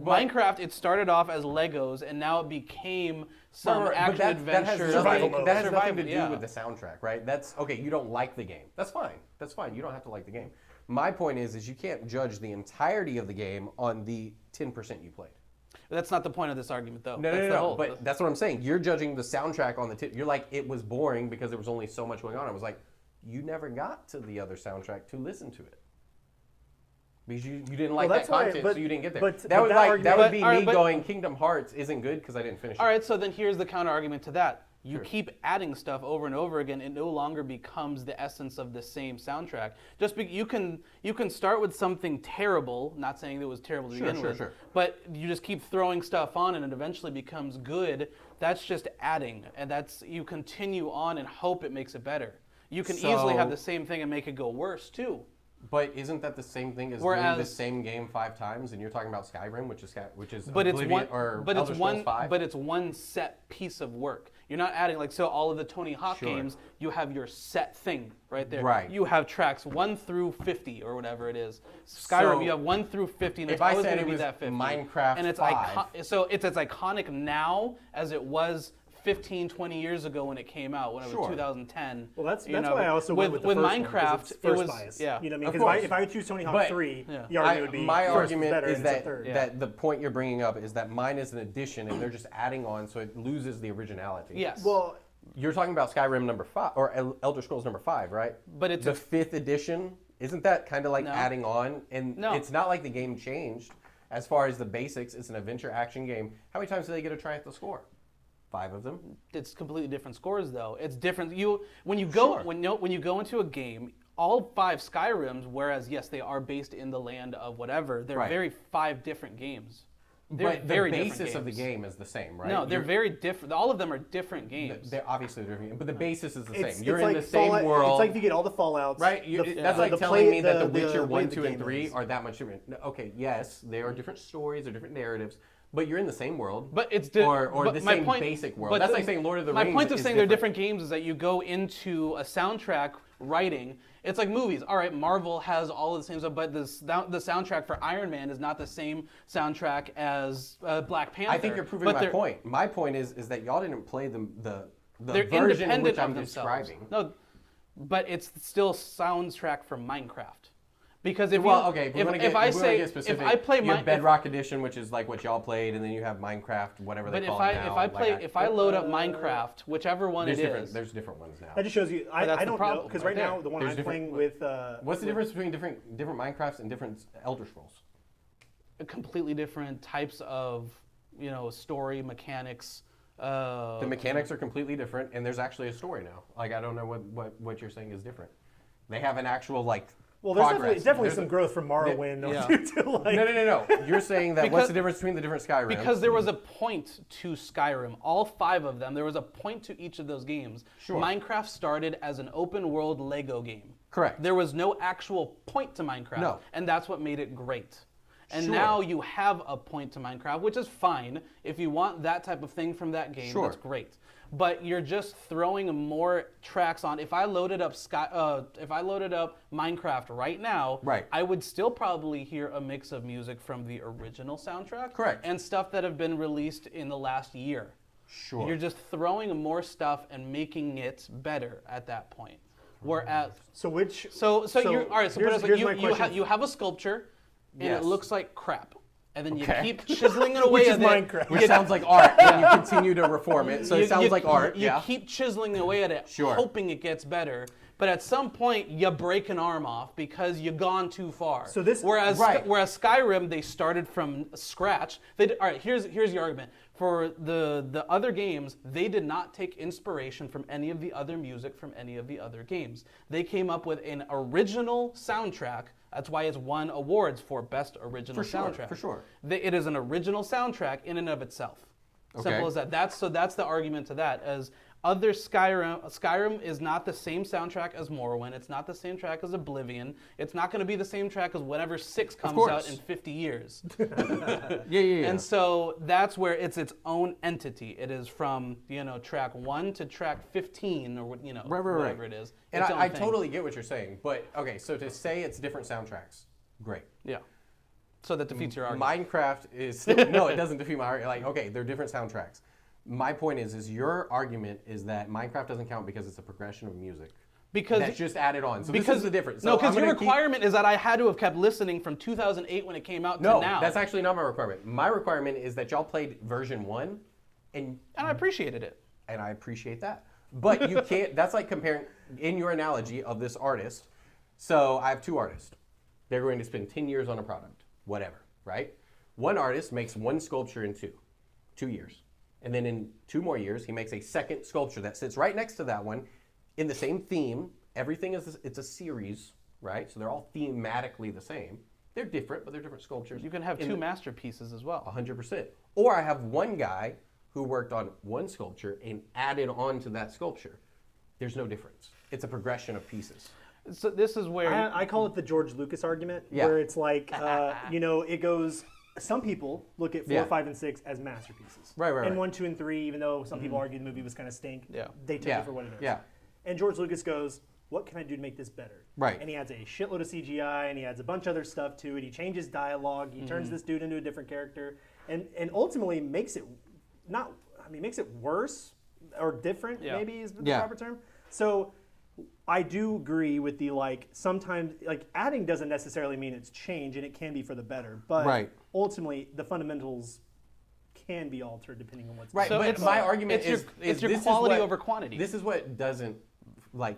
Minecraft, it started off as Legos, and now it became some action adventure. That has nothing to do with the soundtrack, right? That's okay. You don't like the game. That's fine. That's fine. You don't have to like the game. My point is you can't judge the entirety of the game on the 10% you played. That's not the point of this argument, though. No. But that's what I'm saying. You're judging the soundtrack on the tip. You're like, it was boring because there was only so much going on. I was like, you never got to the other soundtrack to listen to it. Because you didn't like that content, so you didn't get there. That would be me going, Kingdom Hearts isn't good because I didn't finish it. All right, so then here's the counter argument to that. You keep adding stuff over and over again, it no longer becomes the essence of the same soundtrack. You can start with something terrible, not saying that it was terrible to begin with, but you just keep throwing stuff on and it eventually becomes good. That's just adding, and you continue on and hope it makes it better. You can easily have the same thing and make it go worse too. But isn't that the same thing as doing the same game 5 times? And you're talking about Skyrim, which is Oblivion, or Elder Scrolls 5? But it's one set piece of work. You're not adding all of the Tony Hawk games. You have your set thing right there. Right. You have tracks 1 through 50 or whatever it is. Skyrim, you have 1 through 50, and it's always going to be that 50. Minecraft, and it's 5. So it's as iconic now as it was 15, 20 years ago when it came out, when it was 2010. Well, that's why I also went with the first Minecraft. One, it was bias. Yeah. You know what I mean? Because if I would choose Tony Hawk 3, the argument would be my first argument better is and that the point you're bringing up is that mine is an addition and they're just adding on, so it loses the originality. Yes. Well, you're talking about Skyrim number 5 or Elder Scrolls number 5, right? But it's the 5th edition. Isn't that kind of like adding on? And it's not like the game changed as far as the basics. It's an adventure action game. How many times do they get a try at the score? 5 of them. It's completely different scores, though. It's different. When you go into a game, all 5 Skyrims, whereas yes, they are based in the land of whatever. They're very 5 different games. But the basis of the game is the same, right? No, they're very different. All of them are different games. They're obviously different, but the basis is the same. It's You're like in the same world. It's like if you get all the Fallouts. Right? That's like telling me that The Witcher 1, 2, and 3 are that much different. Okay, yes, they are different stories, they're different narratives, but you're in the same world. But it's or the same basic world. That's like saying Lord of the Rings. My point of saying they're different games is that you go into a soundtrack writing. It's like movies. All right, Marvel has all of the same stuff, but the soundtrack for Iron Man is not the same soundtrack as Black Panther. I think you're proving my point. My point is that y'all didn't play the version in which I'm describing. No, but it's still soundtrack for Minecraft. Because if I play Bedrock Edition, which is like what y'all played, and then you have Minecraft, whatever they call it now. If I load up Minecraft, whichever one it is, there's different ones now. That just shows you. I don't know because right now the one I'm playing with. What's the difference between different Minecrafts and different Elder Scrolls? Completely different types of story mechanics. The mechanics are completely different, and there's actually a story now. Like I don't know what you're saying is different. They have an actual Well, there's definitely some growth from Morrowind. No. You're saying that what's the difference between the different Skyrims? Because there was a point to Skyrim. All 5 of them, there was a point to each of those games. Sure. Minecraft started as an open world Lego game. Correct. There was no actual point to Minecraft. No. And that's what made it great. And now you have a point to Minecraft, which is fine. If you want that type of thing from that game, that's great. But you're just throwing more tracks on. If I loaded up Minecraft right now, I would still probably hear a mix of music from the original soundtrack, and stuff that have been released in the last year. Sure. You're just throwing more stuff and making it better at that point. Whereas, you have a sculpture, and it looks like crap. And then you keep chiseling it away at Minecraft. Which sounds like art, and you continue to reform it. So it sounds like art. You keep chiseling away at it, hoping it gets better. But at some point, you break an arm off because you've gone too far. So this, whereas Skyrim, they started from scratch. All right, here's the argument. For the other games, they did not take inspiration from any of the other music from any of the other games. They came up with an original soundtrack. That's why it's won awards for Best Original Soundtrack. For sure. It is an original soundtrack in and of itself. Simple as that. That's the argument to that. As other Skyrim is not the same soundtrack as Morrowind. It's not the same track as Oblivion. It's not going to be the same track as whatever 6 comes out in 50 years. Yeah. And so that's where it's its own entity. It is from track 1 to track 15 or whatever it is. And I totally get what you're saying, but okay, so to say it's different soundtracks, great. Yeah. So that defeats your argument. Minecraft is still, no, it doesn't defeat my argument. Like, okay, they're different soundtracks. My point is your argument is that Minecraft doesn't count because it's a progression of music. Because That's just added on. So because this is the difference. So no, because I'm your gonna requirement is that I had to have kept listening from 2008 when it came out to No, now. that's actually not my requirement. My requirement is that y'all played version 1, and I appreciated it. I appreciate that. But you can't, that's like comparing, in your analogy of this artist, so I have 2 artists. They're going to spend 10 years on a product, whatever, right? One artist makes one sculpture in 2 years. And then in 2 more years, he makes a second sculpture that sits right next to that one in the same theme. Everything is, it's a series, right? So they're all thematically the same. They're different, but they're different sculptures. You can have 2 masterpieces as well. 100%. Or I have one guy who worked on one sculpture and added on to that sculpture. There's no difference. It's a progression of pieces. So this is where I call it the George Lucas argument, Yeah. where it's like, it goes. Some people look at 4, Yeah. 5, and 6 as masterpieces. Right. And 1, 2, and 3, even though some people argue the movie was kind of stink, Yeah. they take Yeah. it for what it is. Yeah. And George Lucas goes, what can I do to make this better? Right. And he adds a shitload of CGI, and he adds a bunch of other stuff to it. He changes dialogue. He turns this dude into a different character, and ultimately makes it makes it worse or different. Yeah. Maybe is the Yeah. proper term. So I do agree with the sometimes adding doesn't necessarily mean it's change, and it can be for the better. But Right. ultimately, the fundamentals can be altered depending on what's Right, So but it's- my argument it's your- is it's your this is quality what- over quantity. This is what doesn't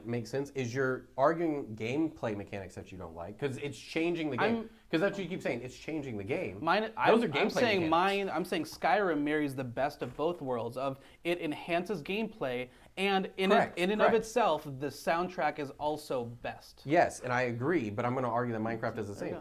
make sense is you're arguing gameplay mechanics that you don't like because it's changing the game. Because that's what you keep saying. It's changing the game. I'm gameplay saying mechanics. I'm saying Skyrim marries the best of both worlds. Of it enhances gameplay, and in Correct, and of correct. itself, the soundtrack is also best. Yes, and I agree, but I'm going to argue that Minecraft is the same.